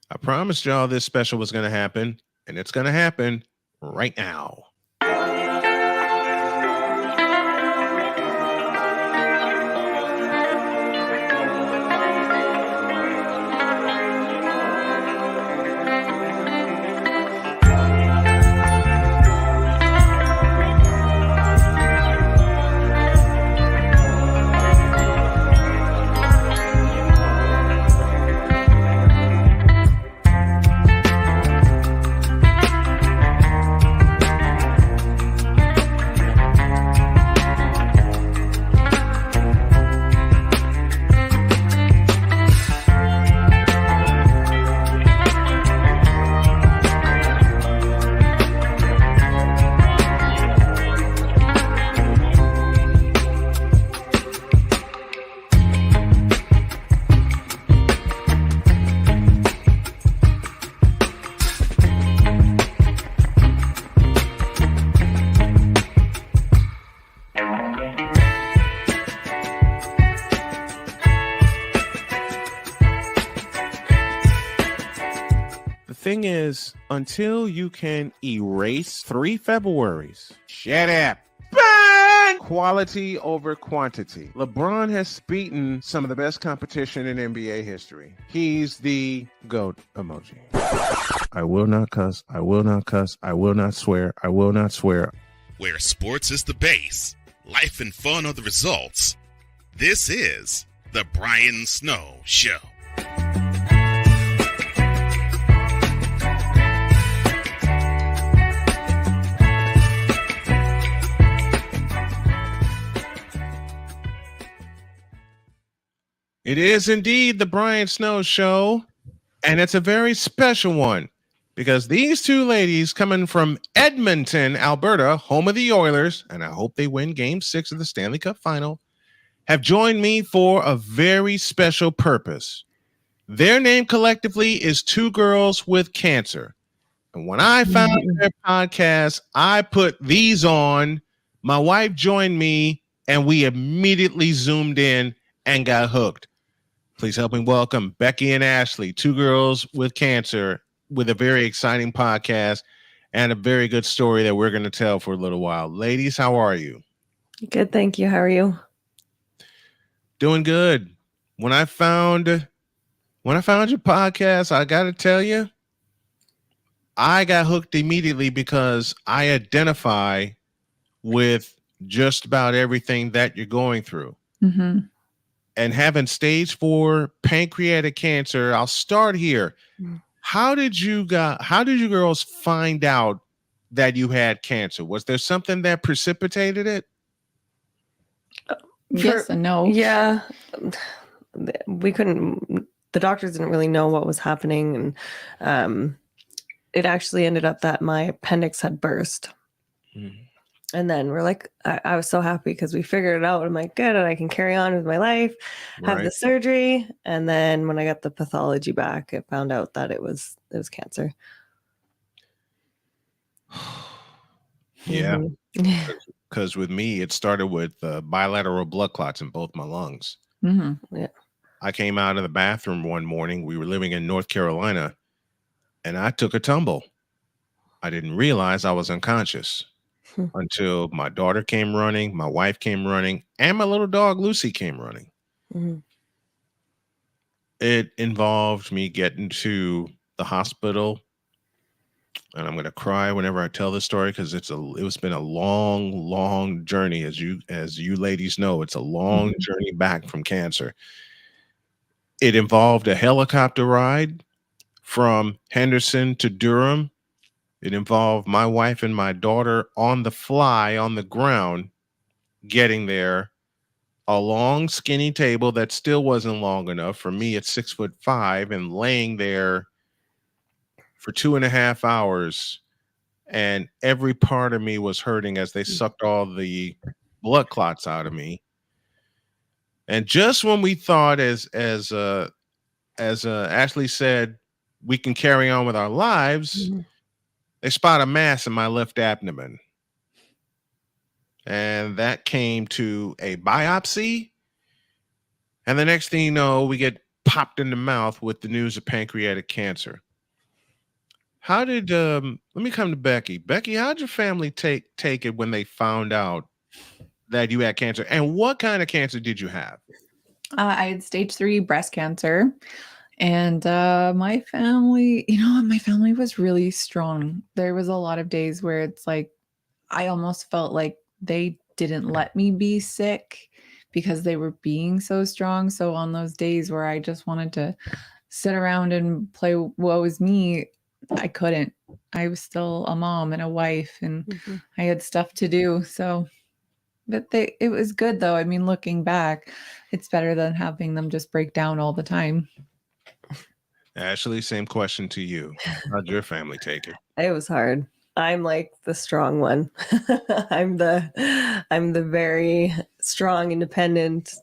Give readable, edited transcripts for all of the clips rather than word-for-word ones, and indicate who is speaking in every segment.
Speaker 1: I promised y'all this special was going to happen, and it's going to happen right now. Thing is, until you can erase 3 Februaries, shut up. Bang! Quality over quantity. LeBron has beaten some of the best competition in NBA history. He's the GOAT emoji. I will not cuss. I will not cuss. I will not swear. I will not swear.
Speaker 2: Where sports is the base, life and fun are the results. This is the Brian Snow Show.
Speaker 1: It is indeed the Brian Snow Show, and it's a very special one because these two ladies coming from Edmonton, Alberta, home of the Oilers, and I hope they win Game 6 of the Stanley Cup Final, have joined me for a very special purpose. Their name collectively is Two Girls with Cancer. And when I found their podcast, I put these on. My wife joined me, and we immediately zoomed in and got hooked. Please help me welcome Becky and Ashley, Two Girls with Cancer, with a very exciting podcast and a very good story that we're going to tell for a little while. Ladies, how are you?
Speaker 3: Good, thank you. How are you?
Speaker 1: Doing good. When I found your podcast, I got to tell you, I got hooked immediately because I identify with just about everything that you're going through.
Speaker 4: Mm-hmm.
Speaker 1: And having stage 4 pancreatic cancer, I'll start here. How did you girls find out that you had cancer? Was there something that precipitated it?
Speaker 4: Yes and no.
Speaker 3: Yeah. We couldn't, the doctors didn't really know what was happening. And it actually ended up that my appendix had burst. Mm-hmm. And then we're like, I was so happy because we figured it out. I'm like, good, and I can carry on with my life, have the surgery. And then when I got the pathology back, it found out that it was cancer.
Speaker 1: Yeah. Because with me, it started with bilateral blood clots in both my lungs.
Speaker 4: Mm-hmm.
Speaker 3: Yeah.
Speaker 1: I came out of the bathroom one morning. We were living in North Carolina, and I took a tumble. I didn't realize I was unconscious until my daughter came running, my wife came running, and my little dog Lucy came running. Mm-hmm. It involved me getting to the hospital, and I'm going to cry whenever I tell this story because it's been a long journey. As you ladies know, it's a long journey back from cancer. It involved a helicopter ride from Henderson to Durham. It involved my wife and my daughter on the fly, on the ground, getting there. A long, skinny table that still wasn't long enough for me at 6'5", and laying there for 2.5 hours. And every part of me was hurting as they sucked all the blood clots out of me. And just when we thought, as Ashley said, we can carry on with our lives, they spot a mass in my left abdomen. And that came to a biopsy. And the next thing you know, we get popped in the mouth with the news of pancreatic cancer. How did let me come to Becky. Becky, how did your family take it when they found out that you had cancer? And what kind of cancer did you have?
Speaker 4: I had stage 3 breast cancer. And my family, my family was really strong. There was a lot of days where it's like, I almost felt like they didn't let me be sick because they were being so strong. So on those days where I just wanted to sit around and play woe is me, I couldn't. I was still a mom and a wife, and I had stuff to do. So, but it was good though. I mean, looking back, it's better than having them just break down all the time.
Speaker 1: Ashley, same question to you. How'd your family take it?
Speaker 3: It was hard. I'm like the strong one. I'm the very strong, independent,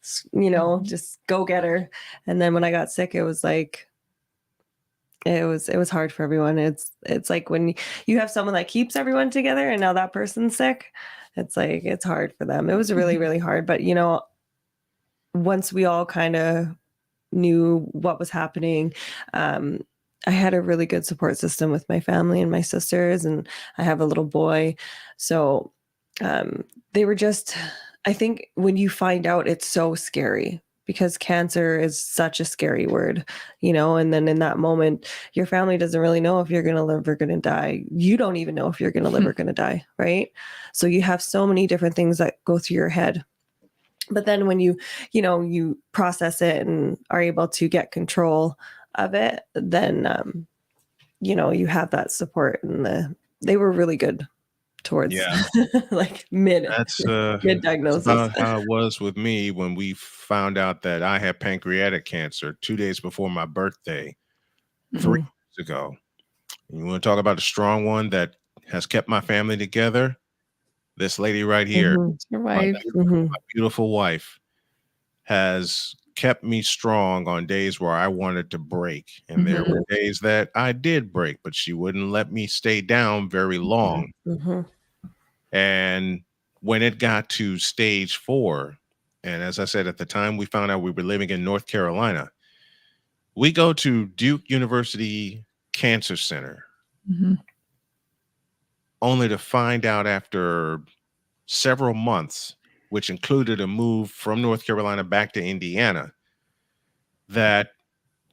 Speaker 3: just go-getter. And then when I got sick, it was like it was hard for everyone. It's like when you have someone that keeps everyone together and now that person's sick, it's like it's hard for them. It was really, really hard. But once we all kind of knew what was happening, I had a really good support system with my family and my sisters, and I have a little boy. So they were just, I think when you find out, it's so scary because cancer is such a scary word, and then in that moment, your family doesn't really know if you're going to live or going to die. You don't even know if you're going to live or going to die, right? So you have so many different things that go through your head. But then when you process it and are able to get control of it, then, you have that support, and they were really good towards like mid diagnosis.
Speaker 1: That's about how it was with me when we found out that I had pancreatic cancer 2 days before my birthday, 3 years ago. You want to talk about a strong one that has kept my family together? This lady right here,
Speaker 4: Your wife.
Speaker 1: my beautiful wife, has kept me strong on days where I wanted to break. And there were days that I did break, but she wouldn't let me stay down very long. And when it got to stage 4, and as I said, at the time we found out we were living in North Carolina, we go to Duke University Cancer Center, only to find out after several months, which included a move from North Carolina back to Indiana, that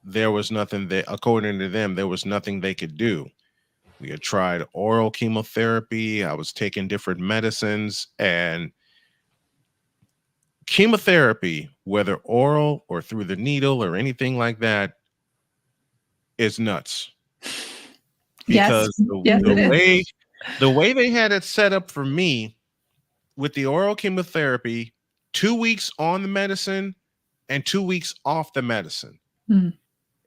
Speaker 1: there was nothing that, according to them, there was nothing they could do. We had tried oral chemotherapy. I was taking different medicines, and chemotherapy, whether oral or through the needle or anything like that, is nuts. Because the way they had it set up for me with the oral chemotherapy, 2 weeks on the medicine and 2 weeks off the medicine.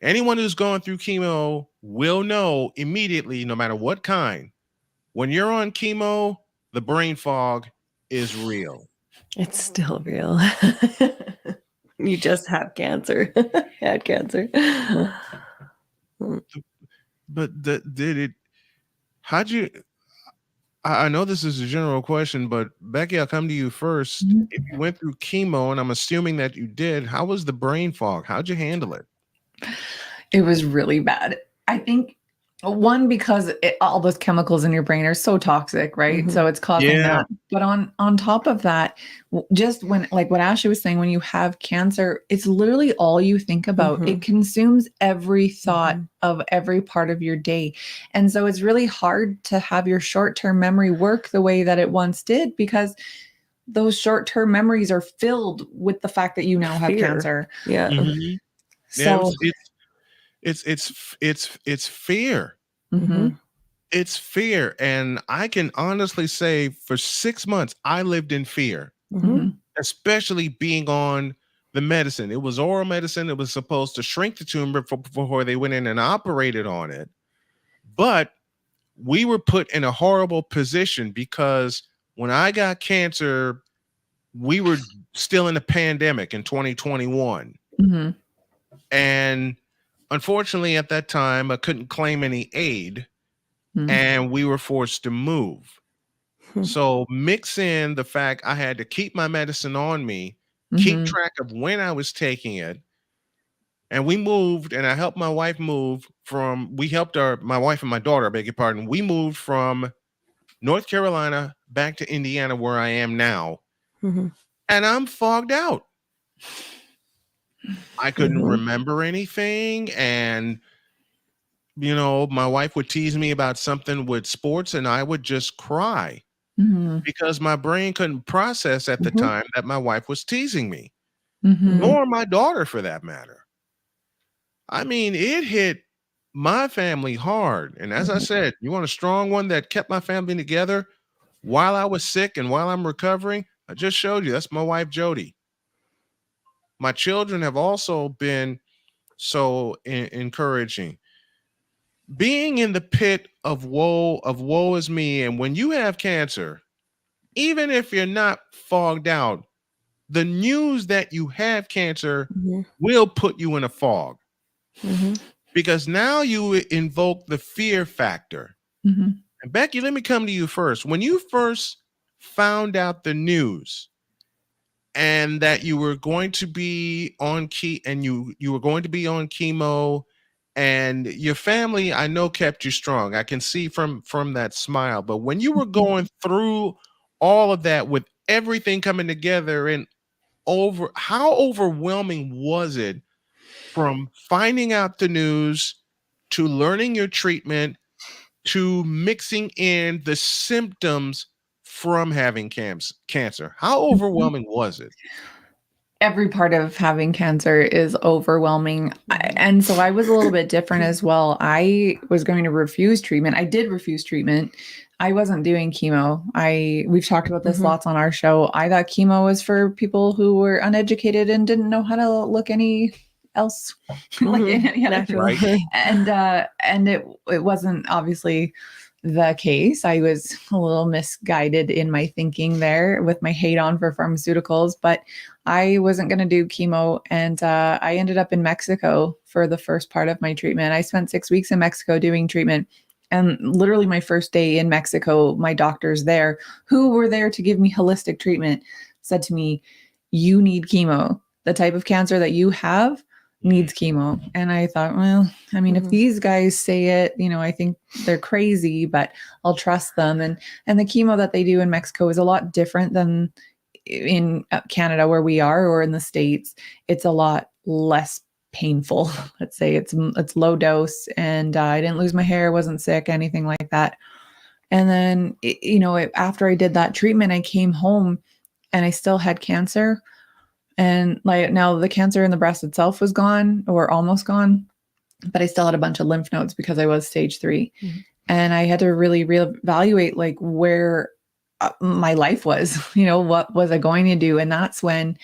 Speaker 1: Anyone who's going through chemo will know immediately, no matter what kind, when you're on chemo, the brain fog is real.
Speaker 3: It's still real. You just have cancer. Had cancer.
Speaker 1: But did it? How'd you? I know this is a general question, but Becky, I'll come to you first. If you went through chemo, and I'm assuming that you did, how was the brain fog? How'd you handle it?
Speaker 4: It was really bad. I think one, because all those chemicals in your brain are so toxic, right? So it's causing that. But on top of that, just when, like what Ashley was saying, when you have cancer, it's literally all you think about. It consumes every thought of every part of your day. And so it's really hard to have your short-term memory work the way that it once did, because those short-term memories are filled with the fact that you now have cancer. So
Speaker 1: it's fear. It's fear. And I can honestly say for 6 months, I lived in fear, especially being on the medicine. It was oral medicine. It was supposed to shrink the tumor before they went in and operated on it. But we were put in a horrible position because when I got cancer, we were still in a pandemic in 2021. And unfortunately, at that time, I couldn't claim any aid, and we were forced to move. So mix in the fact I had to keep my medicine on me, keep track of when I was taking it, And we moved, and I helped my wife move my wife and my daughter, I beg your pardon. We moved from North Carolina back to Indiana, where I am now.
Speaker 3: Mhm.
Speaker 1: And I'm fogged out. I couldn't
Speaker 3: Mhm.
Speaker 1: remember anything. And, my wife would tease me about something with sports, and I would just cry
Speaker 4: Mhm.
Speaker 1: because my brain couldn't process at the
Speaker 3: Mhm.
Speaker 1: time that my wife was teasing me,
Speaker 4: Mhm.
Speaker 3: Mhm.
Speaker 1: nor my daughter for that matter. I mean, it hit my family hard. And as I
Speaker 3: Mhm.
Speaker 1: said, you want a strong one that kept my family together while I was sick and while I'm recovering? I just showed you. That's my wife, Jody. My children have also been so encouraging. Being in the pit of woe is me. And when you have cancer, even if you're not fogged out, the news that you have cancer
Speaker 3: Mhm.
Speaker 1: will put you in a fog
Speaker 3: Mhm.
Speaker 1: because now you invoke the fear factor.
Speaker 4: Mhm.
Speaker 1: And Becky, let me come to you first. When you first found out the news and that you were going to be on you were going to be on chemo, and your family, I know, kept you strong. I can see from that smile. But when you were going through all of that with everything coming together and how overwhelming was it from finding out the news to learning your treatment to mixing in the symptoms from having cancer? How
Speaker 4: Mhm.
Speaker 1: overwhelming was it?
Speaker 4: Every part of having cancer is overwhelming. And so I was a little bit different as well. I was going to refuse treatment. I did refuse treatment. I wasn't doing chemo. We've talked about this
Speaker 3: Mhm.
Speaker 4: lots on our show. I thought chemo was for people who were uneducated and didn't know how to look any else like
Speaker 3: Mhm.
Speaker 4: any other.
Speaker 3: Natural.
Speaker 1: Right.
Speaker 4: And it wasn't obviously the case. I was a little misguided in my thinking there with my hate on for pharmaceuticals, but I wasn't going to do chemo. And I ended up in Mexico for the first part of my treatment. I spent 6 weeks in Mexico doing treatment. And literally, my first day in Mexico, my doctors there, who were there to give me holistic treatment, said to me, "You need chemo. The type of cancer that you have needs chemo." And I thought, well, I mean, if
Speaker 3: Mhm.
Speaker 4: these guys say it, I think they're crazy, but I'll trust them. And the chemo that they do in Mexico is a lot different than in Canada where we are, or in the States. It's a lot less painful. Let's say it's low dose, and I didn't lose my hair, wasn't sick, anything like that. And then after I did that treatment, I came home and I still had cancer. And like now the cancer in the breast itself was gone or almost gone, but I still had a bunch of lymph nodes because I was stage 3.
Speaker 3: Mhm.
Speaker 4: And I had to really reevaluate like where my life was, what was I going to do? And that's when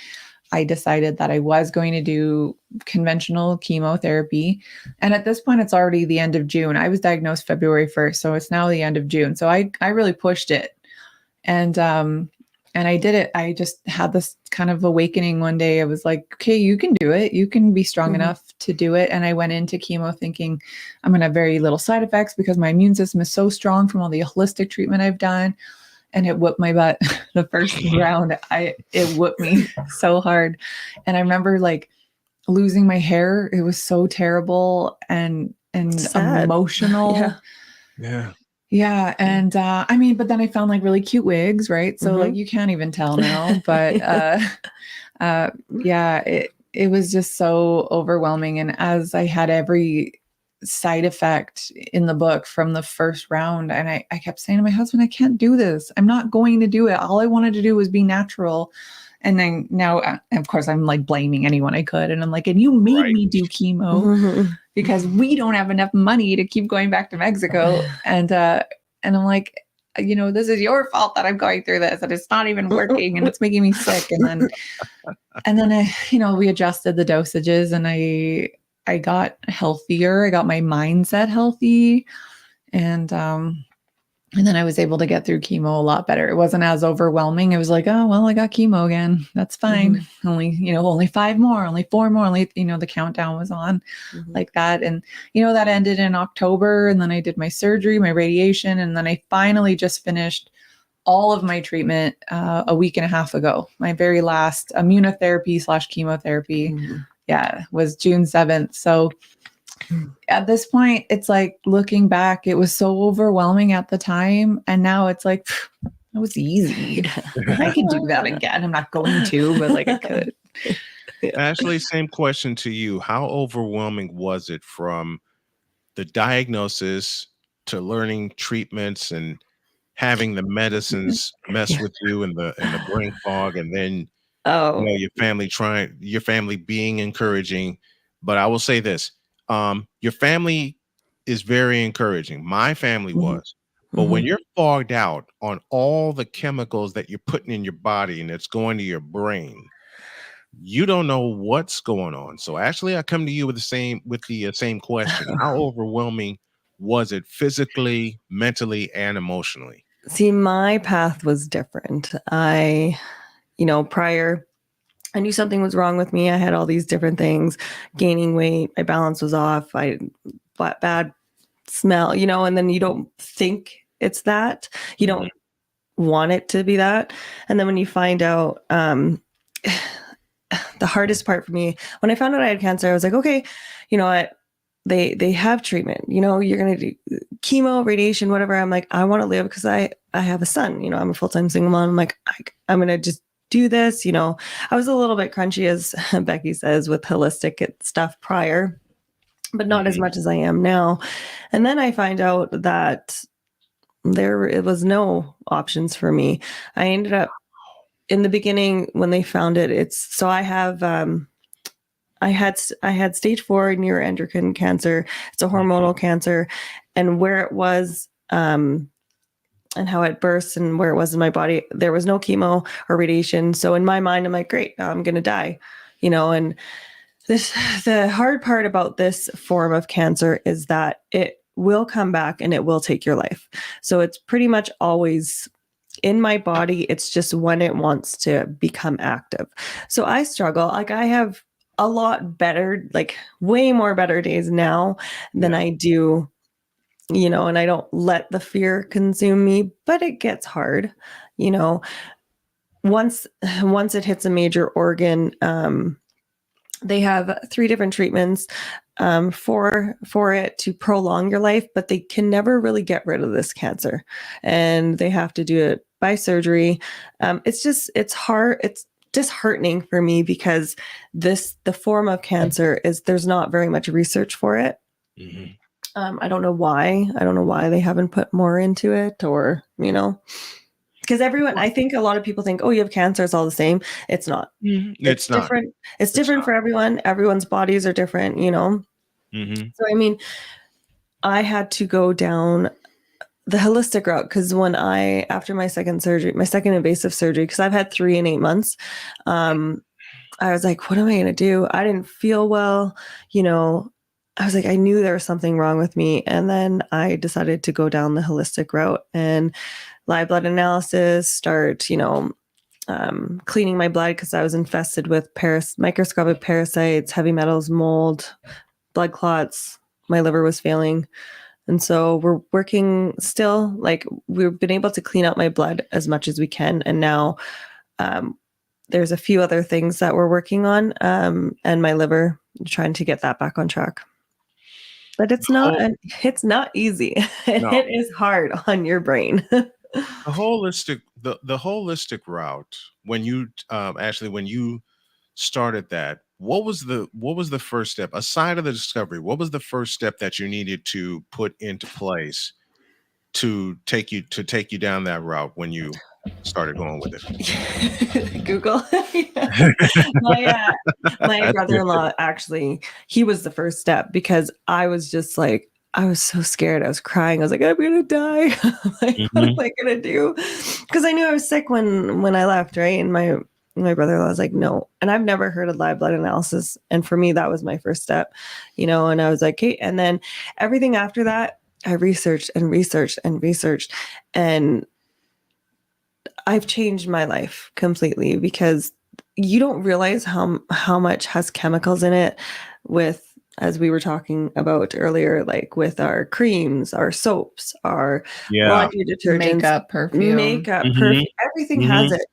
Speaker 4: I decided that I was going to do conventional chemotherapy. And at this point, it's already the end of June. I was diagnosed February 1st. So it's now the end of June. So I really pushed it. And I did it. I just had this kind of awakening one day. I was like, okay, you can do it. You can be strong
Speaker 3: Mhm.
Speaker 4: enough to do it. And I went into chemo thinking I'm going to have very little side effects because my immune system is so strong from all the holistic treatment I've done. And it whooped my butt the first round. It whooped me so hard. And I remember like losing my hair. It was so terrible and
Speaker 3: Sad.
Speaker 4: emotional.
Speaker 3: Yeah.
Speaker 1: Yeah.
Speaker 4: Yeah. And I mean, but then I found like really cute wigs, right? So like
Speaker 3: Mhm.
Speaker 4: you can't even tell now. But yeah, it was just so overwhelming. And as I had every side effect in the book from the first round, and I kept saying to my husband, I can't do this. I'm not going to do it. All I wanted to do was be natural. And then now, of course, I'm like blaming anyone I could. And I'm like, and you made
Speaker 1: Right.
Speaker 4: me do chemo
Speaker 3: Mhm.
Speaker 4: because we don't have enough money to keep going back to Mexico. And I'm like, this is your fault that I'm going through this and it's not even working and it's making me sick. And then we adjusted the dosages and I got healthier. I got my mindset healthy. And then I was able to get through chemo a lot better. It wasn't as overwhelming. It was like, oh, well, I got chemo again. That's fine.
Speaker 3: Mhm.
Speaker 4: Only 5 more, only 4 more, the countdown was on
Speaker 3: Mhm.
Speaker 4: like that. And, that ended in October. And then I did my surgery, my radiation. And then I finally just finished all of my treatment a week and a half ago, my very last immunotherapy / chemotherapy.
Speaker 3: Mhm.
Speaker 4: Yeah, was June 7th. So at this point, it's like looking back, it was so overwhelming at the time. And now it's like, it was easy. I can do that again. I'm not going to, but like I could.
Speaker 1: Ashley, same question to you. How overwhelming was it from the diagnosis to learning treatments and having the medicines mess with you and the brain fog, and then
Speaker 3: Oh,
Speaker 1: your family being encouraging? But I will say this, your family is very encouraging. My family
Speaker 3: mhm,
Speaker 1: was. But when
Speaker 3: mhm.
Speaker 1: you're fogged out on all the chemicals that you're putting in your body and it's going to your brain, you don't know what's going on. So actually, I come to you with the same question. How overwhelming was it physically, mentally, and emotionally?
Speaker 3: See, my path was different. Prior, I knew something was wrong with me. I had all these different things, gaining weight, my balance was off, bad smell, and then you don't think it's that. You
Speaker 1: Mhm.
Speaker 3: don't want it to be that. And then when you find out, the hardest part for me, when I found out I had cancer, I was like, okay, you know what? They have treatment, you're going to do chemo, radiation, whatever. I'm like, I want to live because I have a son, I'm a full-time single mom. I'm like, I'm going to just do this. I was a little bit crunchy, as Becky says, with holistic stuff prior, but not as
Speaker 1: Mhm.
Speaker 3: much as I am now. And then I find out that it was no options for me. I ended up, in the beginning when they found it, so I have, I had stage 4 neuroendocrine cancer. It's a hormonal cancer, and where it was, and how it bursts and where it was in my body, there was no chemo or radiation. So in my mind, I'm like, great, I'm going to die, and the hard part about this form of cancer is that it will come back and it will take your life. So it's pretty much always in my body. It's just when it wants to become active. So I struggle. Like, I have a lot better, like way more better days now than
Speaker 1: Yeah.
Speaker 3: I do, and I don't let the fear consume me, but it gets hard, you know, once it hits a major organ. They have 3 different treatments for it to prolong your life, but they can never really get rid of this cancer, and they have to do it by surgery. It's hard. It's disheartening for me because the form of cancer is, there's not very much research for it.
Speaker 1: Mhm.
Speaker 3: I don't know why. I don't know why they haven't put more into it, or because I think a lot of people think, oh, you have cancer, it's all the same. It's not. It's
Speaker 1: It's not.
Speaker 3: different. It's
Speaker 1: It's
Speaker 3: different
Speaker 1: not.
Speaker 3: for everyone. Everyone's bodies are different.
Speaker 1: Mhm.
Speaker 3: So I mean, I had to go down the holistic route because after my second surgery, my second invasive surgery, because I've had 3 in 8 months, I was like, what am I going to do? I didn't feel well. I was like, I knew there was something wrong with me. And then I decided to go down the holistic route and live blood analysis, start, cleaning my blood because I was infested with microscopic parasites, heavy metals, mold, blood clots. My liver was failing. And so we're working still, like, we've been able to clean out my blood as much as we can. And now there's a few other things that we're working on, and my liver, trying to get that back on track. But it's
Speaker 1: The
Speaker 3: not
Speaker 1: whole
Speaker 3: it's not easy. And
Speaker 1: No,
Speaker 3: it is hard on your brain.
Speaker 1: the holistic route, when you Ashley, when you started that, what was the first step aside of the discovery? What was the first step that you needed to put into place to take you down that route when you started going with
Speaker 3: Google. Yeah. My my
Speaker 1: it?
Speaker 3: brother-in-law, actually, he was the first step because I was just like, I was so scared. I was crying. I was like, I'm gonna die. Like, what am
Speaker 1: Mhm.
Speaker 3: I gonna do? Because I knew I was sick when I left, right? And my brother-in-law was like, no. And I've never heard of live blood analysis. And for me, that was my first step, and I was like, hey, and then everything after that, I researched and researched and researched. And I've changed my life completely because you don't realize how much has chemicals in it, with, as we were talking about earlier, like with our creams, our soaps, our
Speaker 1: Yeah.
Speaker 3: laundry detergents,
Speaker 4: Makeup, perfume.
Speaker 3: makeup,
Speaker 1: Mhm.
Speaker 3: perfume, everything has
Speaker 1: Mhm.
Speaker 3: it.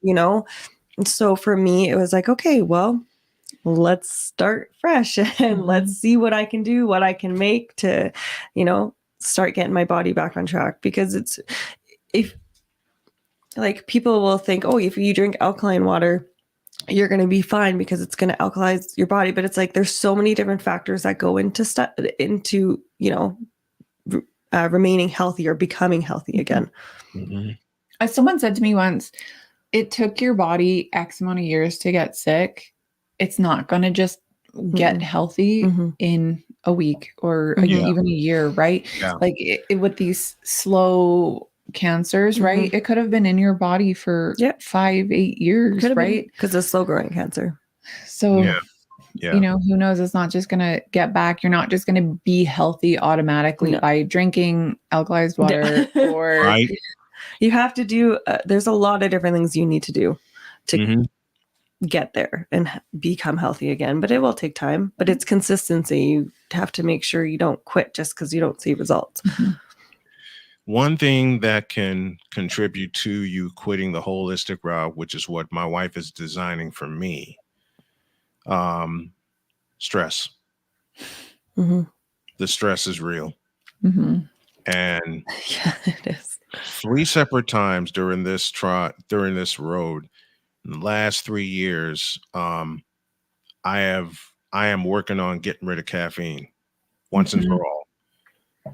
Speaker 3: And so for me, it was like, okay, well, let's start fresh and let's see what I can do, what I can make to, start getting my body back on track. Because if like people will think, oh, if you drink alkaline water, you're going to be fine because it's going to alkalize your body. But it's like, there's so many different factors that go into remaining healthy or becoming healthy again.
Speaker 4: As someone said to me once, it took your body X amount of years to get sick. It's not going to just get healthy in a week or even a year, right?
Speaker 1: Yeah.
Speaker 4: Like with these slow cancers, right? It could have been in your body for 5-8 years, right?
Speaker 3: Because it's slow growing cancer.
Speaker 4: So, who knows? It's not just going to get back. You're not just going to be healthy automatically by drinking alkalized water or
Speaker 1: right.
Speaker 3: You have to do, there's a lot of different things you need to do to get there and become healthy again, but it will take time, but it's consistency. You have to make sure you don't quit just because you don't see results.
Speaker 1: One thing that can contribute to you quitting the holistic route, which is what my wife is designing for me, stress. The stress is real. And
Speaker 3: it is.
Speaker 1: 3 separate times during this road, in the last 3 years, I am working on getting rid of caffeine once and for all.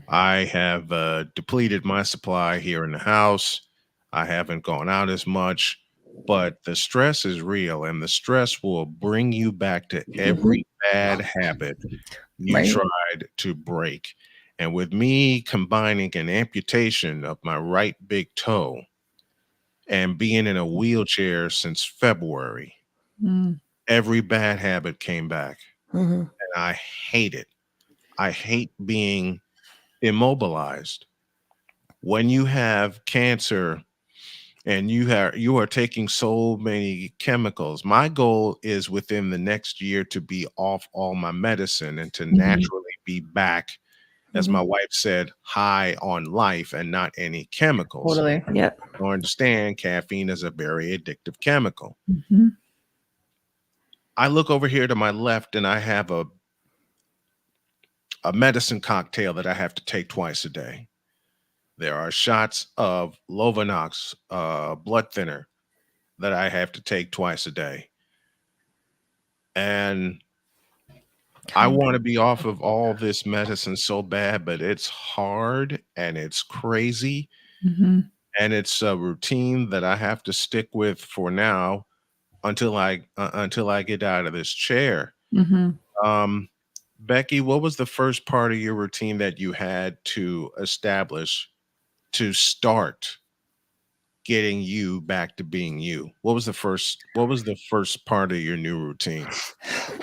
Speaker 1: I have depleted my supply here in the house. I haven't gone out as much, but the stress is real, and the stress will bring you back to every bad habit you tried to break. And with me combining an amputation of my right big toe and being in a wheelchair since February, every bad habit came back. And I hate it. I hate being immobilized. When you have cancer and you are taking so many chemicals, my goal is within the next year to be off all my medicine and to naturally be back, as my wife said, high on life and not any chemicals.
Speaker 4: Totally.
Speaker 3: Yep.
Speaker 1: I understand caffeine is a very addictive chemical. I look over here to my left and I have a medicine cocktail that I have to take twice a day. There are shots of Lovenox, blood thinner, that I have to take twice a day. And I want to be off of all this medicine so bad, but it's hard and it's crazy. And it's a routine that I have to stick with for now until I get out of this chair. Becky, what was the first part of your routine that you had to establish to start getting you back to being you? What was the first part of your new routine?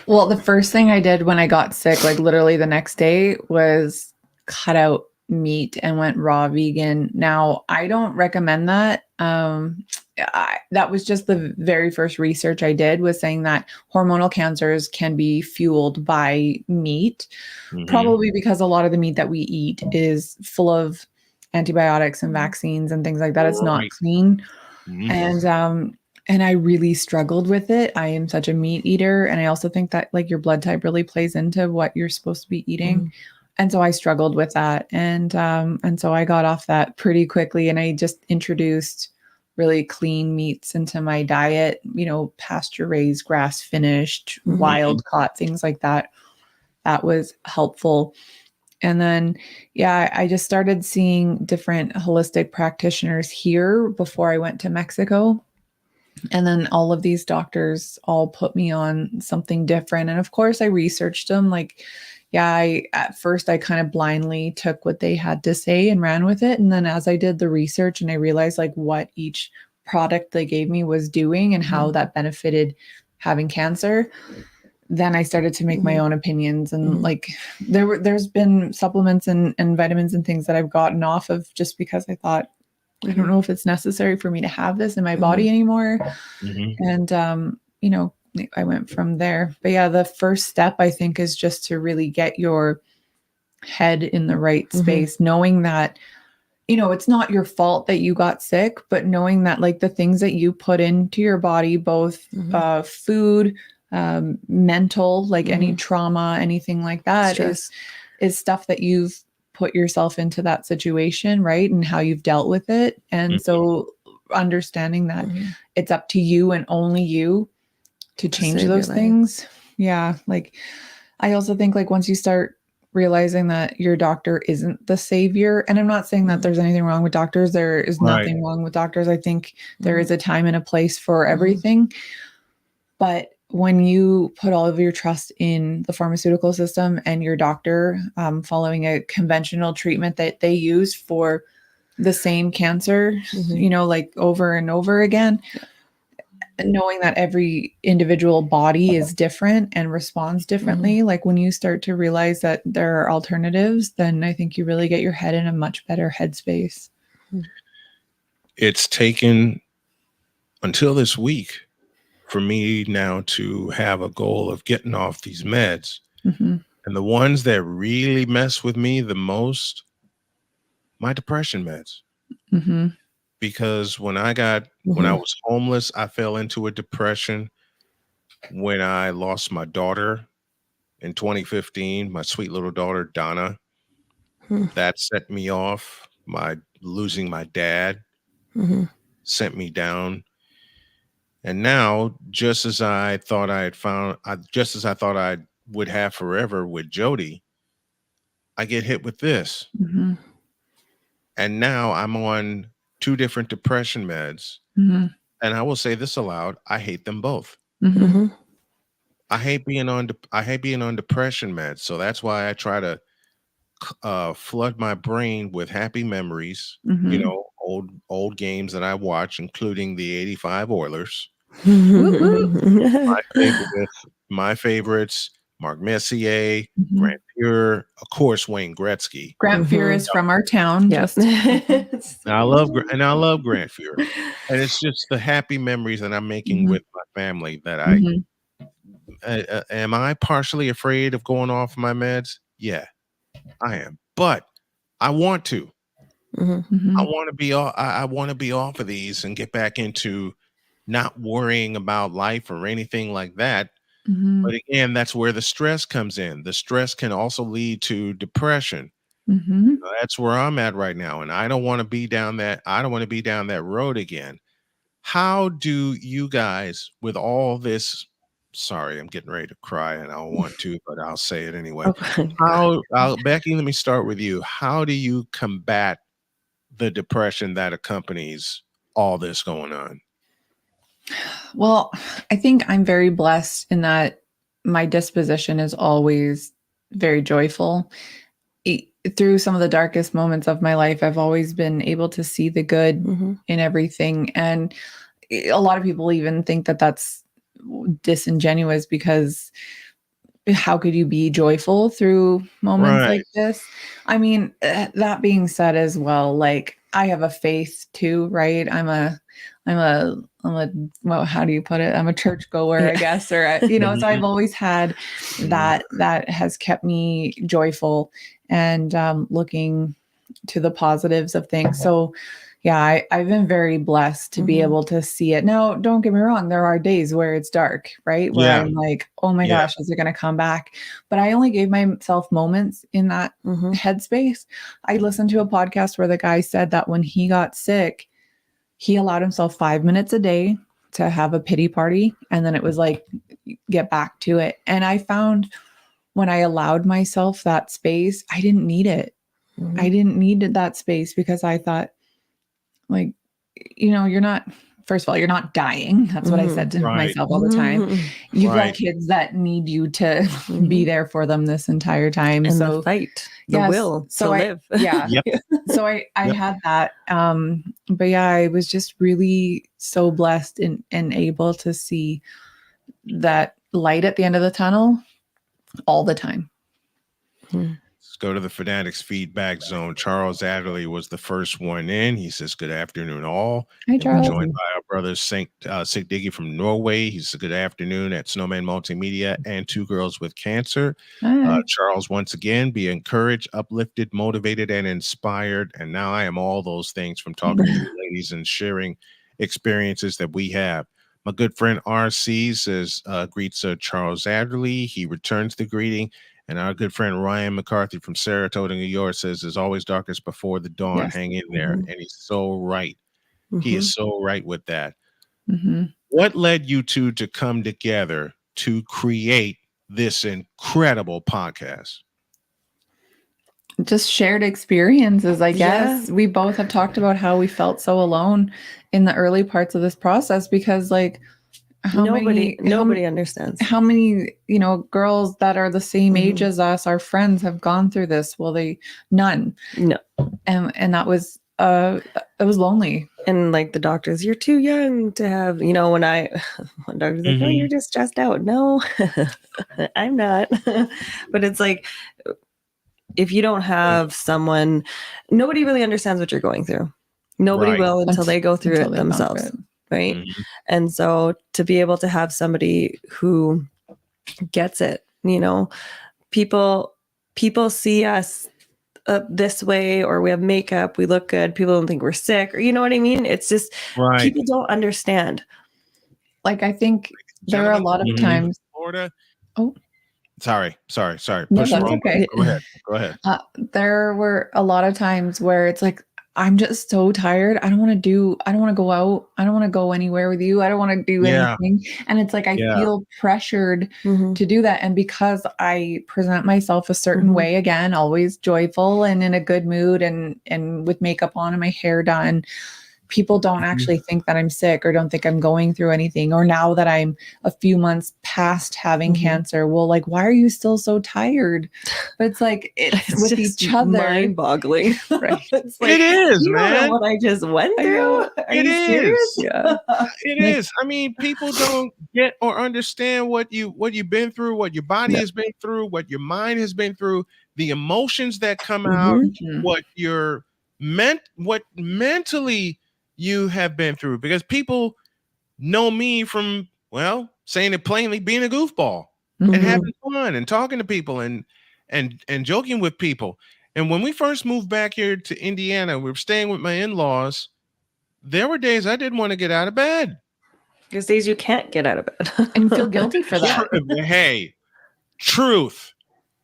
Speaker 4: Well, the first thing I did when I got sick, like literally the next day, was cut out meat and went raw vegan. Now, I don't recommend that. That was just the very first research I did, was saying that hormonal cancers can be fueled by meat, probably because a lot of the meat that we eat is full of antibiotics and vaccines and things like that. It's not clean. And I really struggled with it. I am such a meat eater. And I also think that like your blood type really plays into what you're supposed to be eating. And so I struggled with that. And so I got off that pretty quickly, and I just introduced really clean meats into my diet, pasture raised, grass finished, wild caught, things like that. That was helpful. And then, I just started seeing different holistic practitioners here before I went to Mexico. And then all of these doctors all put me on something different. And of course I researched them. At first I kind of blindly took what they had to say and ran with it. And then as I did the research and I realized like what each product they gave me was doing and how that benefited having cancer, then I started to make my own opinions. And like there's been supplements and vitamins and things that I've gotten off of just because I thought, I don't know if it's necessary for me to have this in my body anymore. And, I went from there. But the first step I think is just to really get your head in the right space, knowing that, it's not your fault that you got sick, but knowing that like the things that you put into your body, both food, mental, like any
Speaker 3: Mhm.
Speaker 4: trauma, anything like that
Speaker 3: Stress.
Speaker 4: is stuff that you've put yourself into that situation, right? And how you've dealt with it. And so understanding that
Speaker 3: Mhm.
Speaker 4: it's up to you and only you to
Speaker 3: To
Speaker 4: change
Speaker 3: save your
Speaker 4: those
Speaker 3: life.
Speaker 4: things. Yeah. Like I also think like once you start realizing that your doctor isn't the savior, and I'm not saying that
Speaker 3: Mhm.
Speaker 4: there's anything wrong with doctors. There is
Speaker 1: Right.
Speaker 4: nothing wrong with doctors. I think there
Speaker 3: Mhm.
Speaker 4: is a time and a place for everything. But when you put all of your trust in the pharmaceutical system and your doctor following a conventional treatment that they use for the same cancer,
Speaker 3: Mhm.
Speaker 4: you know, like over and over again, knowing that every individual body is different and responds differently, like when you start to realize that there are alternatives, then I think you really get your head in a much better headspace.
Speaker 1: It's taken until this week for me now to have a goal of getting off these meds.
Speaker 4: Mm-hmm.
Speaker 1: And the ones that really mess with me the most, my depression meds.
Speaker 4: Mm-hmm.
Speaker 1: Because when I was homeless, I fell into a depression. When I lost my daughter in 2015, my sweet little daughter, Donna, that set me off. My losing my dad
Speaker 3: Mhm.
Speaker 1: sent me down. And now, just as I thought just as I thought I would have forever with Jody, I get hit with this.
Speaker 4: Mm-hmm.
Speaker 1: And now I'm on 2 different depression meds.
Speaker 4: Mm-hmm.
Speaker 1: And I will say this aloud, I hate them both.
Speaker 4: Mm-hmm.
Speaker 3: Mhm.
Speaker 1: I hate being on depression meds. So that's why I try to flood my brain with happy memories, you
Speaker 4: Mm-hmm.
Speaker 1: know, old games that I watch, including the '85 Oilers.
Speaker 4: Whoop, whoop.
Speaker 1: My favorites: Mark Messier,
Speaker 4: Mhm.
Speaker 1: Grant Fuhr, of course, Wayne Gretzky.
Speaker 4: Grant Fuhr
Speaker 3: Mhm.
Speaker 4: is from our town.
Speaker 3: Yes.
Speaker 4: Just
Speaker 1: And I love Grant Fuhr, and it's just the happy memories that I'm making
Speaker 4: Mhm.
Speaker 1: with my family that
Speaker 4: Mhm.
Speaker 1: am I partially afraid of going off my meds? Yeah, I am, but I want to.
Speaker 3: Mhm.
Speaker 1: I
Speaker 4: Mhm.
Speaker 1: want to be off. I want to be off of these and get back into not worrying about life or anything like that.
Speaker 4: Mhm.
Speaker 1: But again, that's where the stress comes in. The stress can also lead to depression.
Speaker 4: Mhm.
Speaker 1: That's where I'm at right now, and I don't want to be down that. I don't want to be down that road again. How do you guys, with all this? Sorry, I'm getting ready to cry, and I don't want to, but I'll say it anyway.
Speaker 3: Okay.
Speaker 1: Becky? Let me start with you. How do you combat the depression that accompanies all this going on?
Speaker 4: Well, I think I'm very blessed in that my disposition is always very joyful. Through some of the darkest moments of my life, I've always been able to see the good
Speaker 3: Mhm.
Speaker 4: in everything. And a lot of people even think that that's disingenuous because how could you be joyful through moments
Speaker 1: Right.
Speaker 4: like this? I mean, that being said as well, like I have a faith too, right? Well, how do you put it? I'm a churchgoer, I guess, or you know, so I've always had that has kept me joyful and looking to the positives of things. So yeah, I've been very blessed to be
Speaker 3: Mhm.
Speaker 4: able to see it. Now, don't get me wrong, there are days where it's dark, right? Where
Speaker 1: Yeah.
Speaker 4: I'm like, oh my
Speaker 1: Yeah.
Speaker 4: gosh, is it going to come back? But I only gave myself moments in that
Speaker 3: Mhm.
Speaker 4: headspace. I listened to a podcast where the guy said that when he got sick, he allowed himself 5 minutes a day to have a pity party. And then it was like, get back to it. And I found when I allowed myself that space, I didn't need it.
Speaker 3: Mhm.
Speaker 4: I didn't need that space because I thought, like, you know, first of all, you're not dying. That's what I said to
Speaker 1: Right.
Speaker 4: myself all the time.
Speaker 3: Mhm.
Speaker 4: You've
Speaker 1: Right.
Speaker 4: got kids that need you to be
Speaker 3: Mhm.
Speaker 4: there for them this entire time.
Speaker 3: And
Speaker 4: So
Speaker 3: the fight, the
Speaker 4: yes,
Speaker 3: will
Speaker 4: so
Speaker 3: to
Speaker 4: I
Speaker 3: live.
Speaker 4: yeah.
Speaker 1: Yep.
Speaker 4: So I
Speaker 1: Yep.
Speaker 4: had that. But yeah, I was just really so blessed and able to see that light at the end of the tunnel all the time.
Speaker 3: Mhm.
Speaker 1: Let's go to the Fanatics feedback zone. Charles Adderley was the first one in. He says, "Good afternoon, all."
Speaker 4: Hi,
Speaker 1: And we're
Speaker 4: Charles.
Speaker 1: joined by our brother Sig Diggy from Norway. He says, "Good afternoon" at Snowman Multimedia and Two Girls with Cancer.
Speaker 4: Hi.
Speaker 1: Charles, once again, be encouraged, uplifted, motivated, and inspired. And now I am all those things from talking to you ladies and sharing experiences that we have. My good friend RC says, greets Charles Adderley. He returns the greeting. And our good friend Ryan McCarthy from Saratoga, New York says, there's always darkness before the dawn.
Speaker 4: Yes.
Speaker 1: Hang in there.
Speaker 3: Mhm.
Speaker 1: And he's so right. He is so right with that.
Speaker 4: Mm-hmm.
Speaker 1: What led you two to come together to create this incredible podcast?
Speaker 4: Just shared experiences, I guess.
Speaker 3: Yeah.
Speaker 4: We both have talked about how we felt so alone in the early parts of this process because, like,
Speaker 3: Nobody understands.
Speaker 4: how many, girls that are the same age
Speaker 3: Mhm.
Speaker 4: as us, our friends, have gone through this? Well, none.
Speaker 3: No.
Speaker 4: And that was it was lonely.
Speaker 3: And like the doctors, you're too young to have, when one doctor's like, oh, you're just stressed out. No, I'm not. But it's like, if you don't have someone, nobody really understands what you're going through. Nobody
Speaker 1: Right.
Speaker 3: will until they go through
Speaker 4: Until
Speaker 3: it
Speaker 4: they've gone
Speaker 3: themselves.
Speaker 4: through it.
Speaker 3: Right.
Speaker 1: Mhm.
Speaker 3: And so to be able to have somebody who gets it, people see us this way, or we have makeup, we look good, people don't think we're sick, or you know what I mean? It's just
Speaker 1: Right.
Speaker 3: people don't understand.
Speaker 4: Like, I think there are a lot of
Speaker 1: Gentlemen,
Speaker 4: times.
Speaker 1: Florida.
Speaker 4: Oh,
Speaker 1: Sorry.
Speaker 4: no,
Speaker 1: Push the
Speaker 4: that's
Speaker 1: wrong
Speaker 4: okay.
Speaker 1: button. Go ahead.
Speaker 4: There were a lot of times where it's like, I'm just so tired. I don't want to go out. I don't want to go anywhere with you. I don't want to do
Speaker 1: Yeah.
Speaker 4: anything. And it's like, I
Speaker 1: Yeah.
Speaker 4: feel pressured
Speaker 3: Mhm.
Speaker 4: to do that. And because I present myself a certain
Speaker 3: Mhm.
Speaker 4: way, again, always joyful and in a good mood and with makeup on and my hair done, people don't actually think that I'm sick or don't think I'm going through anything. Or now that I'm a few months past having
Speaker 3: Mhm.
Speaker 4: cancer, well, like, why are you still so tired? But it's like, it's with
Speaker 3: just
Speaker 4: each other.
Speaker 3: mind-boggling.
Speaker 4: Right.
Speaker 3: It's like,
Speaker 1: It is,
Speaker 3: you don't
Speaker 1: man.
Speaker 3: know what I just went
Speaker 4: I
Speaker 3: through.
Speaker 4: know.
Speaker 3: Are
Speaker 1: It
Speaker 3: you serious?
Speaker 1: is.
Speaker 4: Yeah.
Speaker 1: It
Speaker 4: Like-
Speaker 1: is. I mean, people don't get or understand what you've been through, what your body
Speaker 3: No.
Speaker 1: has been through, what your mind has been through, the emotions that come out,
Speaker 3: Mhm.
Speaker 1: what what mentally you have been through. Because people know me from, well, saying it plainly, being a goofball and
Speaker 3: Mhm.
Speaker 1: having fun and talking to people and joking with people. And when we first moved back here to Indiana, we were staying with my in-laws. There were days I didn't want to get out of bed.
Speaker 3: There's days you can't get out of bed.
Speaker 4: And you feel guilty for that.
Speaker 1: Hey, truth.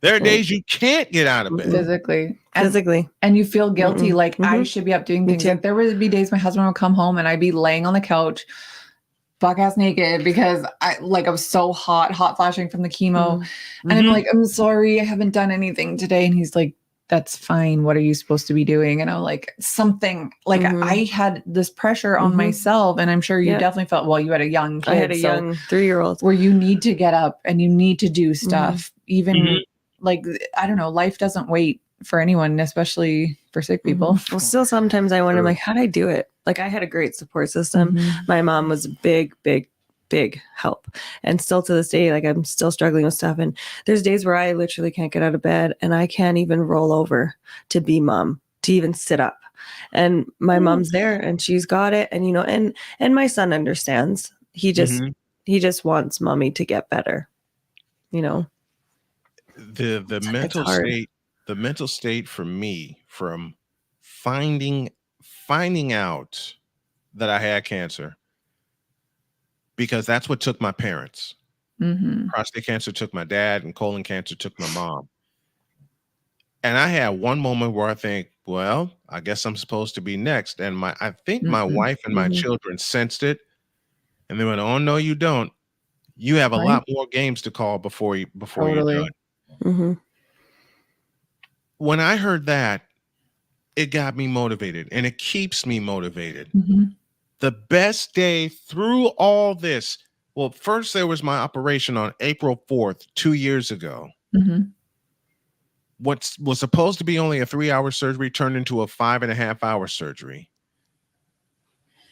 Speaker 1: There are
Speaker 3: Right.
Speaker 1: days you can't get out of bed.
Speaker 4: Physically.
Speaker 3: Physically.
Speaker 4: And you feel guilty,
Speaker 3: Mm-mm.
Speaker 4: like I
Speaker 3: Mhm.
Speaker 4: should be up doing
Speaker 3: Me
Speaker 4: things.
Speaker 3: too.
Speaker 4: Like there would be days my husband would come home and I'd be laying on the couch, buck ass naked, because I was so hot flashing from the chemo. And I'm
Speaker 1: Mhm.
Speaker 4: like, I'm sorry, I haven't done anything today. And he's like, that's fine. What are you supposed to be doing? And I'm like, something like
Speaker 3: Mhm.
Speaker 4: I had this pressure on
Speaker 3: Mhm.
Speaker 4: myself. And I'm sure you
Speaker 3: Yeah.
Speaker 4: definitely felt, well, you had a young kid.
Speaker 3: I had a
Speaker 4: so
Speaker 3: young 3-year-old.
Speaker 4: where you need to get up and you need to do stuff, even
Speaker 1: Mhm.
Speaker 4: like, I don't know, life doesn't wait for anyone, especially for sick people.
Speaker 3: Mhm. Well, still sometimes I wonder,
Speaker 1: True.
Speaker 3: like, how'd I do it? Like, I had a great support system.
Speaker 4: Mhm.
Speaker 3: My mom was a big, big, big help. And still to this day, like, I'm still struggling with stuff. And there's days where I literally can't get out of bed and I can't even roll over to be mom, to even sit up. And my mom's there and she's got it. And, and my son understands. He just wants mommy to get better,
Speaker 1: The
Speaker 3: It's
Speaker 1: mental
Speaker 3: hard.
Speaker 1: state, for me, from finding out that I had cancer, because that's what took my parents.
Speaker 4: Mhm.
Speaker 1: Prostate cancer took my dad and colon cancer took my mom. And I had one moment where I think, well, I guess I'm supposed to be next. And I think my
Speaker 4: Mhm.
Speaker 1: wife and my
Speaker 3: Mhm.
Speaker 1: children sensed it. And they went, oh, no, you don't. You have a
Speaker 4: Right.
Speaker 1: lot more games to call before you're
Speaker 4: Totally.
Speaker 1: done.
Speaker 3: Mhm.
Speaker 1: When I heard that, it got me motivated and it keeps me motivated.
Speaker 4: Mhm.
Speaker 1: The best day through all this. Well, first there was my operation on April 4th, 2 years ago.
Speaker 4: Mhm.
Speaker 1: What was supposed to be only a 3-hour surgery turned into a 5.5-hour surgery.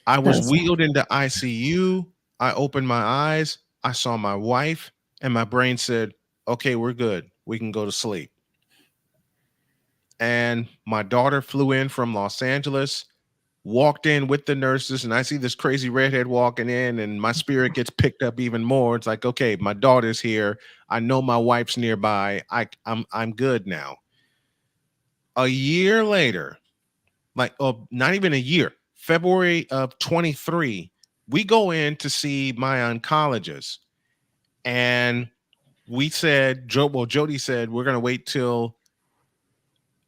Speaker 1: I was
Speaker 3: That's-
Speaker 1: wheeled into ICU. I opened my eyes. I saw my wife and my brain said, okay, we're good. We can go to sleep. And my daughter flew in from Los Angeles, walked in with the nurses, and I see this crazy redhead walking in and my spirit gets picked up even more. It's like, okay, my daughter's here. I know my wife's nearby. I'm good now. A year later, not even a year, February of 23, we go in to see my oncologist, and we said, Jody said, we're going to wait till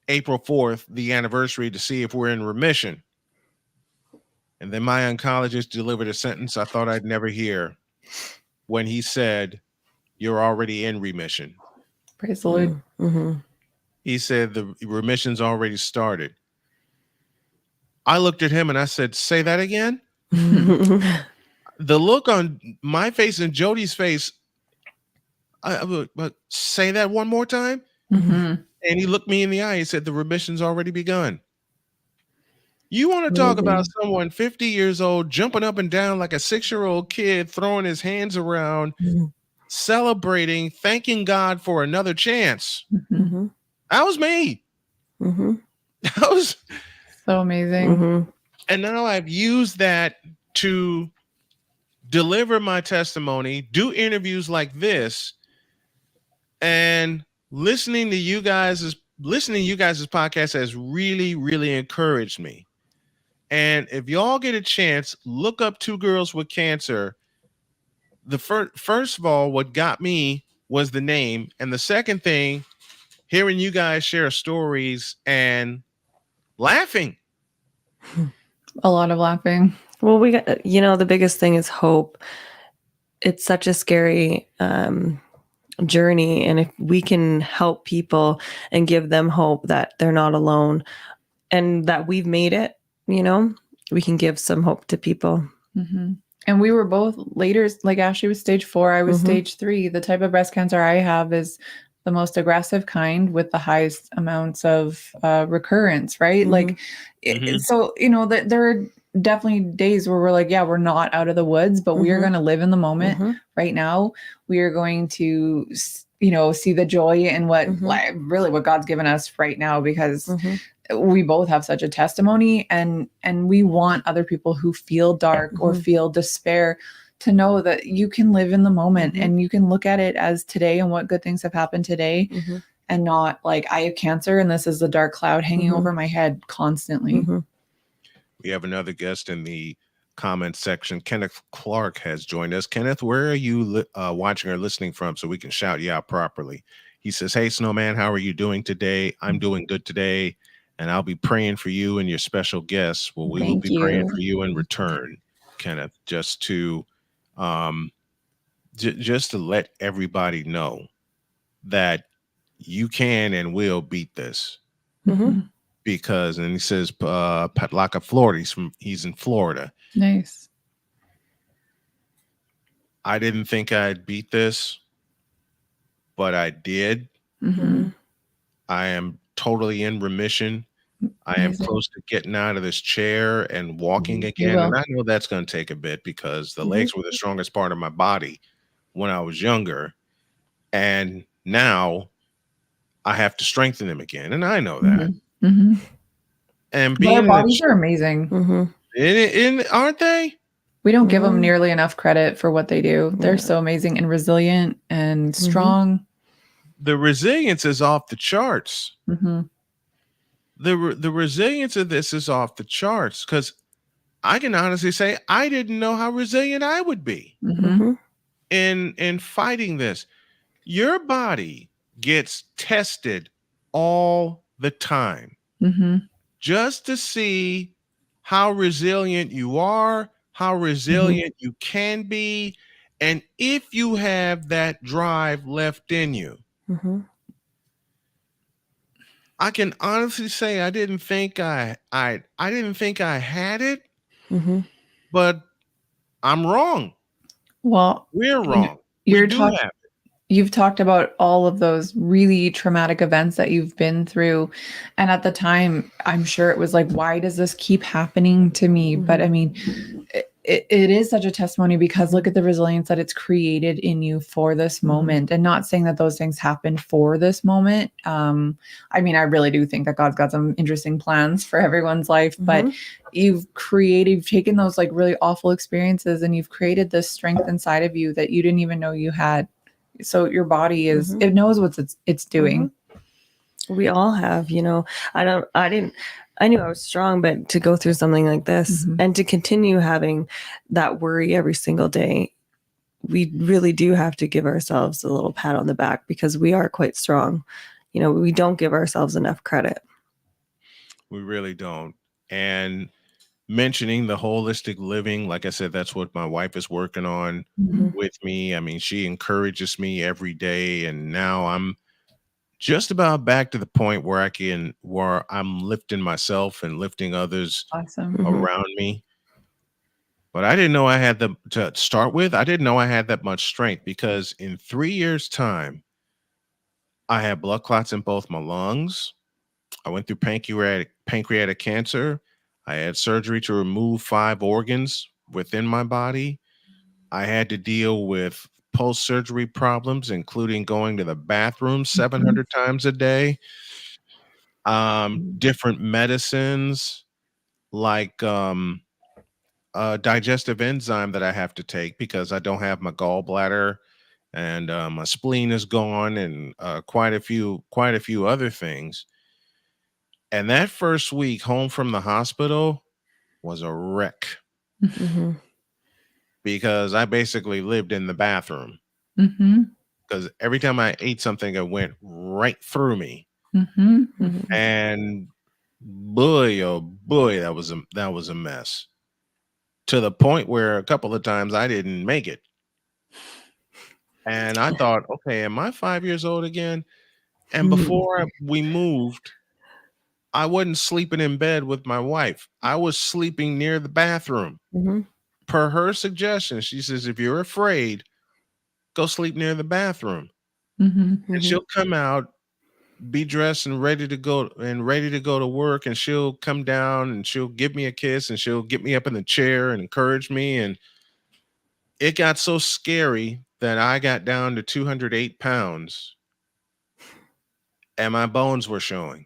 Speaker 1: April 4th, the anniversary, to see if we're in remission. And then my oncologist delivered a sentence I thought I'd never hear when he said, "You're already in remission."
Speaker 4: Praise the Lord.
Speaker 3: Mm-hmm.
Speaker 1: He said the remission's already started. I looked at him and I said, "Say that again?" The look on my face and Jody's face, I would, but say that one more time.
Speaker 4: Mm-hmm.
Speaker 1: And he looked me in the eye. He said, "The remission's already begun." You want to talk about someone 50 years old jumping up and down like a 6-year-old kid, throwing his hands around, celebrating, thanking God for another chance.
Speaker 3: Mm-hmm.
Speaker 1: That was me.
Speaker 3: Mm-hmm.
Speaker 1: That was
Speaker 4: so amazing.
Speaker 3: Mm-hmm.
Speaker 1: And now I've used that to deliver my testimony, do interviews like this, and listening to you guys' podcast has really, really encouraged me. And if y'all get a chance, look up Two Girls with Cancer. The first of all, what got me was the name, and the second thing, hearing you guys share stories and laughing.
Speaker 4: A lot of laughing.
Speaker 3: Well, we got, the biggest thing is hope. It's such a scary journey. And if we can help people and give them hope that they're not alone and that we've made it, we can give some hope to people.
Speaker 4: Mm-hmm. And we were both later, like Ashley was stage 4, I was stage 3. The type of breast cancer I have is the most aggressive kind with the highest amounts of recurrence, right? Like, so, that there are definitely days where we're like, yeah, we're not out of the woods, but we are going to live in the moment right now. We are going to, see the joy in what God's given us right now, because we both have such a testimony, and we want other people who feel dark or feel despair to know that you can live in the moment and you can look at it as today and what good things have happened today, and not like, I have cancer and this is a dark cloud hanging over my head constantly.
Speaker 1: We have another guest in the comments section. Kenneth Clark has joined us. Kenneth, where are you watching or listening from so we can shout you out properly? He says, "Hey, Snowman, how are you doing today? I'm doing good today, and I'll be praying for you and your special guests. Well, we will be praying for you in return, Kenneth, just to just to let everybody know that you can and will beat this." Because, and he says, Patlaka, Florida. He's in Florida.
Speaker 4: Nice.
Speaker 1: I didn't think I'd beat this, but I did. I am totally in remission. I am close to getting out of this chair and walking again. And I know that's going to take a bit because the legs were the strongest part of my body when I was younger. And now I have to strengthen them again. And I know that. And being
Speaker 4: our bodies are amazing.
Speaker 1: Aren't they?
Speaker 4: We don't give them nearly enough credit for what they do. They're so amazing and resilient and strong.
Speaker 1: The resilience is off the charts. The resilience of this is off the charts, because I can honestly say I didn't know how resilient I would be in fighting this. Your body gets tested all the time just to see how resilient you are, how resilient you can be, and if you have that drive left in you. I can honestly say I didn't think I didn't think I had it, but I'm wrong.
Speaker 4: Well,
Speaker 1: we're wrong. We do have it.
Speaker 4: You've talked about all of those really traumatic events that you've been through. And at the time, I'm sure it was like, why does this keep happening to me? But I mean, it is such a testimony, because look at the resilience that it's created in you for this moment, and not saying that those things happen for this moment. I mean, I really do think that God's got some interesting plans for everyone's life, but you've taken those like really awful experiences and you've created this strength inside of you that you didn't even know you had. So your body it knows what it's doing.
Speaker 3: We all have, I didn't, I knew I was strong, but to go through something like this
Speaker 4: Mhm.
Speaker 3: and to continue having that worry every single day, we really do have to give ourselves a little pat on the back because we are quite strong. You know, we don't give ourselves enough credit.
Speaker 1: We really don't. And mentioning the holistic living, like I said, that's what my wife is working on
Speaker 4: Mhm.
Speaker 1: with me. I mean, she encourages me every day, and now I'm just about back to the point where where I'm lifting myself and lifting others
Speaker 4: Awesome.
Speaker 3: Mhm.
Speaker 1: around me. But I didn't know I had the to start with. I didn't know I had that much strength because in 3 years' time, I had blood clots in both my lungs. I went through pancreatic cancer. I had surgery to remove 5 organs within my body. I had to deal with post-surgery problems, including going to the bathroom
Speaker 4: Mhm.
Speaker 1: 700 times a day. Different medicines like a digestive enzyme that I have to take because I don't have my gallbladder, and my spleen is gone, and quite a few other things. And that first week home from the hospital was a wreck
Speaker 3: Mhm.
Speaker 1: because I basically lived in the bathroom
Speaker 4: Mhm.
Speaker 1: because every time I ate something, it went right through me.
Speaker 4: Mhm.
Speaker 3: Mhm.
Speaker 1: And boy, oh boy, that was a mess. To the point where a couple of times I didn't make it. And I thought, okay, am I 5 years old again? And
Speaker 3: Mhm.
Speaker 1: before we moved, I wasn't sleeping in bed with my wife. I was sleeping near the bathroom.
Speaker 3: Mhm.
Speaker 1: Per her suggestion, she says, if you're afraid, go sleep near the bathroom.
Speaker 4: Mhm.
Speaker 1: And
Speaker 3: Mhm.
Speaker 1: she'll come out, be dressed and ready to go to work. And she'll come down and she'll give me a kiss and she'll get me up in the chair and encourage me. And it got so scary that I got down to 208 pounds and my bones were showing.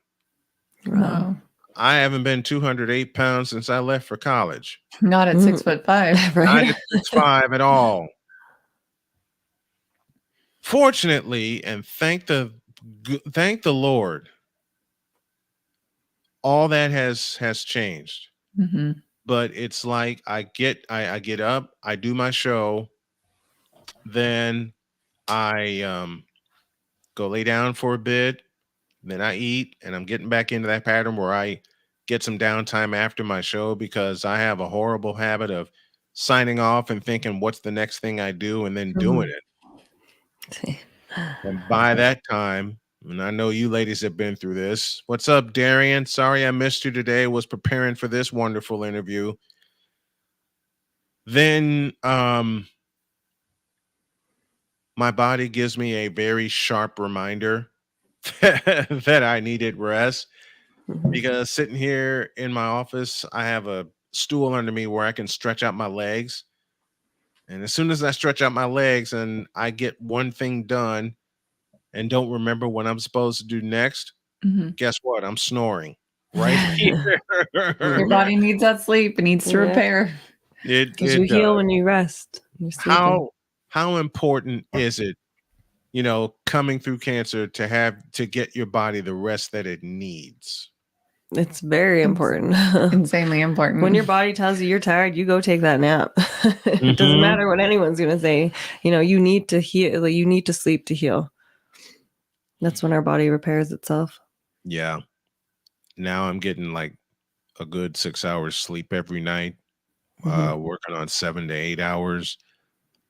Speaker 3: Wow.
Speaker 4: Wow.
Speaker 1: I haven't been 208 pounds since I left for college.
Speaker 4: Not at
Speaker 3: Mhm.
Speaker 4: 6'5".
Speaker 1: Not
Speaker 3: Right?
Speaker 1: at 6'5" at all. Fortunately, and thank the Lord, all that has changed.
Speaker 4: Mhm.
Speaker 1: But it's like I get up, I do my show, then I go lay down for a bit, then I eat, and I'm getting back into that pattern where I get some downtime after my show because I have a horrible habit of signing off and thinking what's the next thing I do and then doing
Speaker 3: Mhm.
Speaker 1: it. And by that time, and I know you ladies have been through this. What's up, Darian? Sorry I missed you today. Was preparing for this wonderful interview. Then my body gives me a very sharp reminder that I needed rest
Speaker 3: Mhm.
Speaker 1: because sitting here in my office, I have a stool under me where I can stretch out my legs. And as soon as I stretch out my legs and I get one thing done and don't remember what I'm supposed to do next,
Speaker 4: Mhm.
Speaker 1: guess what? I'm snoring right here.
Speaker 4: Your
Speaker 3: Mhm.
Speaker 4: body needs that sleep. It needs to
Speaker 3: Yeah.
Speaker 4: repair.
Speaker 1: it
Speaker 3: Because you
Speaker 1: it
Speaker 3: heal
Speaker 1: does.
Speaker 3: when you rest. You're sleeping.
Speaker 1: How important is it, coming through cancer to get your body the rest that it needs?
Speaker 3: It's very
Speaker 4: It's
Speaker 3: important.
Speaker 4: insanely
Speaker 3: When your
Speaker 4: important.
Speaker 3: body tells you you're tired, you go take that nap. It doesn't
Speaker 1: Hmm.
Speaker 3: matter what anyone's going to say. You need to heal. You need to sleep to heal. That's when our body repairs itself.
Speaker 1: Yeah. Now I'm getting like a good 6 hours sleep every night,
Speaker 3: Mhm.
Speaker 1: working on 7 to 8 hours.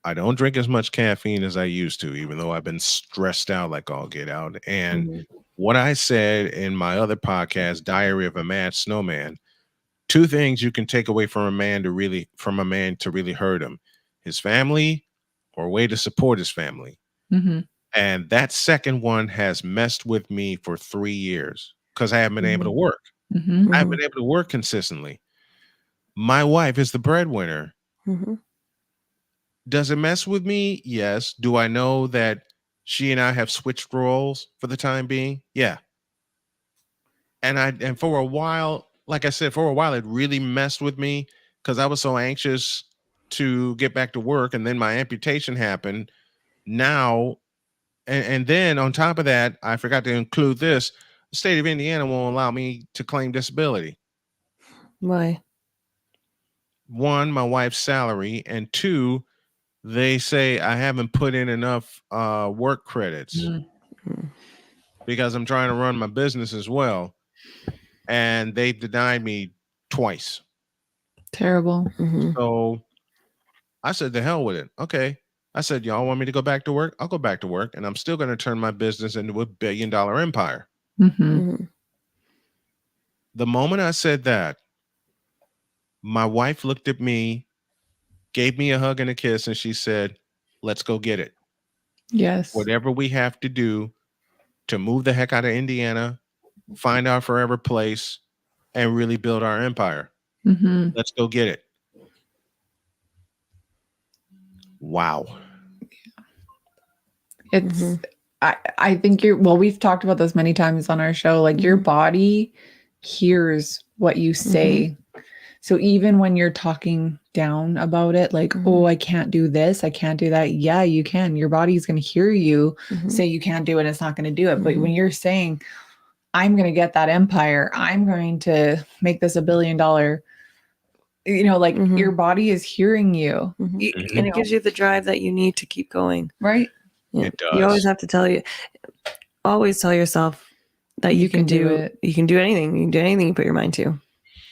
Speaker 1: I don't drink as much caffeine as I used to, even though I've been stressed out like all get out. And
Speaker 3: Mhm.
Speaker 1: what I said in my other podcast, Diary of a Mad Snowman, two things you can take away from a man to really hurt him: his family, or a way to support his family.
Speaker 4: Mhm.
Speaker 1: And that second one has messed with me for 3 years because I haven't been able to
Speaker 3: Mhm.
Speaker 1: work.
Speaker 4: Mhm.
Speaker 1: I haven't
Speaker 3: Mhm.
Speaker 1: been able to work consistently. My wife is the breadwinner.
Speaker 3: Mhm.
Speaker 1: Does it mess with me? Yes. Do I know that she and I have switched roles for the time being? Yeah. And for a while, like I said, for a while it really messed with me because I was so anxious to get back to work, and then my amputation happened. Now, and then on top of that, I forgot to include this. the state of Indiana won't allow me to claim disability.
Speaker 3: Why?
Speaker 1: One, my wife's salary, and two, they say I haven't put in enough work credits because I'm trying to run my business as well, and they've denied me twice.
Speaker 4: Terrible.
Speaker 1: So I said, the hell with it. Okay. I said, y'all want me to go back to work? I'll go back to work, and I'm still going to turn my business into a $1 billion empire.
Speaker 4: Mm-hmm.
Speaker 1: The moment I said that, my wife looked at me, gave me a hug and a kiss, and she said, let's go get it.
Speaker 4: Yes.
Speaker 1: Whatever we have to do to move the heck out of Indiana, find our forever place, and really build our empire.
Speaker 4: Mm-hmm.
Speaker 1: Let's go get it. Wow.
Speaker 4: It's I think we've talked about this many times on our show. Like your body hears what you say. So even when you're talking down about it, like, oh, I can't do this, I can't do that. Yeah, you can. Your body's going to hear you say you can't do it. It's not going to do it. But when you're saying, I'm going to get that empire, I'm going to make this $1 billion, like your body is hearing you.
Speaker 3: And it gives you the drive that you need to keep going.
Speaker 4: Right.
Speaker 3: Yeah.
Speaker 1: It does.
Speaker 3: You always have to always tell yourself that you can do it. You can do anything. You can do anything you put your mind to.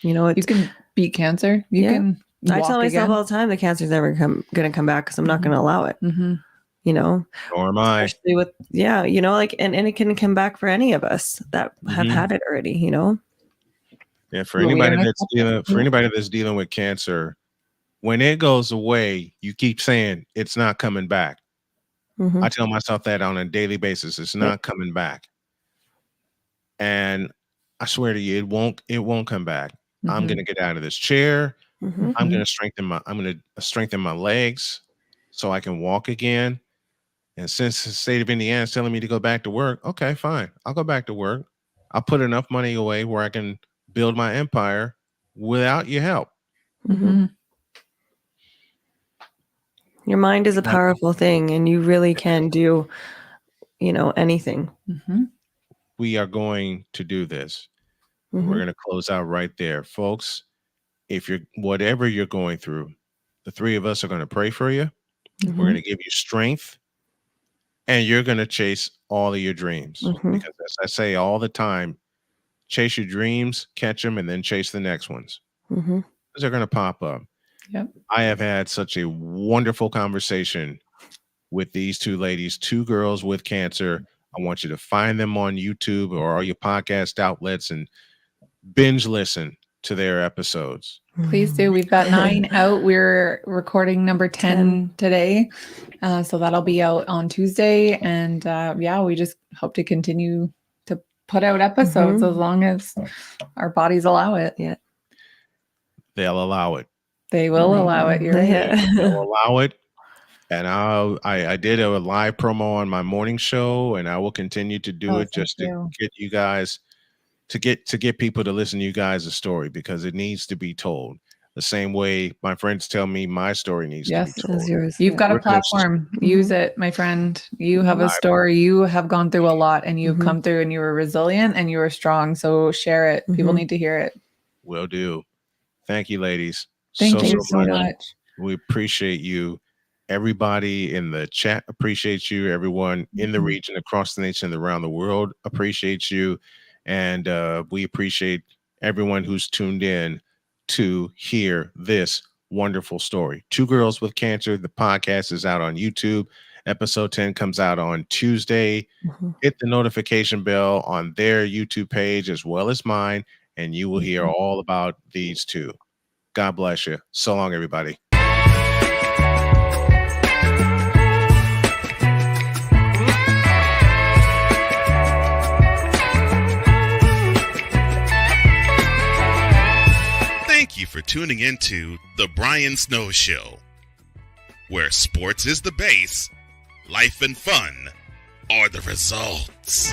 Speaker 3: You
Speaker 4: can beat cancer. You can.
Speaker 3: I tell myself all the time that cancer's never going to come back because I'm not going to allow it.
Speaker 1: Or am I?
Speaker 3: Especially with, and it can come back for any of us that have had it already,
Speaker 1: Yeah, for anybody that's dealing with cancer, when it goes away, you keep saying it's not coming back. I tell myself that on a daily basis. It's not coming back. And I swear to you, it won't come back. I'm going to get out of this chair. I'm going to strengthen my legs so I can walk again. And since the state of Indiana is telling me to go back to work, okay, fine. I'll go back to work. I'll put enough money away where I can build my empire without your help.
Speaker 3: Your mind is a powerful thing, and you really can do, anything.
Speaker 1: We are going to do this. We're going to close out right there, folks. Whatever you're going through, the three of us are going to pray for you. We're going to give you strength, and you're going to chase all of your dreams. Because as I say all the time, chase your dreams, catch them, and then chase the next ones. Because they're going to pop up.
Speaker 4: Yep.
Speaker 1: I have had such a wonderful conversation with these two ladies, two girls with cancer. I want you to find them on YouTube or all your podcast outlets and binge listen to their episodes.
Speaker 4: Please do. We've got 9 out. We're recording number 10 today. So that'll be out on Tuesday. And we just hope to continue to put out episodes as long as our bodies allow it.
Speaker 3: Yeah.
Speaker 1: They'll allow it.
Speaker 4: They will allow it. You're right.
Speaker 1: They'll allow it. And I did a live promo on my morning show, and I will continue to do it just to get you guys to get people to listen to you guys' story, because it needs to be told. The same way my friends tell me my story needs to be told.
Speaker 3: Yours.
Speaker 4: You've got a platform. Use it, my friend. You have a story. You have gone through a lot, and you've come through, and you were resilient and you were strong. So share it. People need to hear it.
Speaker 1: Will do. Thank you, ladies.
Speaker 4: Thank you so much.
Speaker 1: We appreciate you. Everybody in the chat appreciates you. Everyone in the region, across the nation, and around the world appreciates you. And we appreciate everyone who's tuned in to hear this wonderful story. Two Girls with Cancer. The podcast is out on YouTube. Episode 10 comes out on Tuesday. Hit the notification bell on their YouTube page as well as mine, and you will hear all about these two. God bless you. So long, everybody.
Speaker 2: Thank you for tuning into The Brian Snow Show, where sports is the base, life and fun are the results.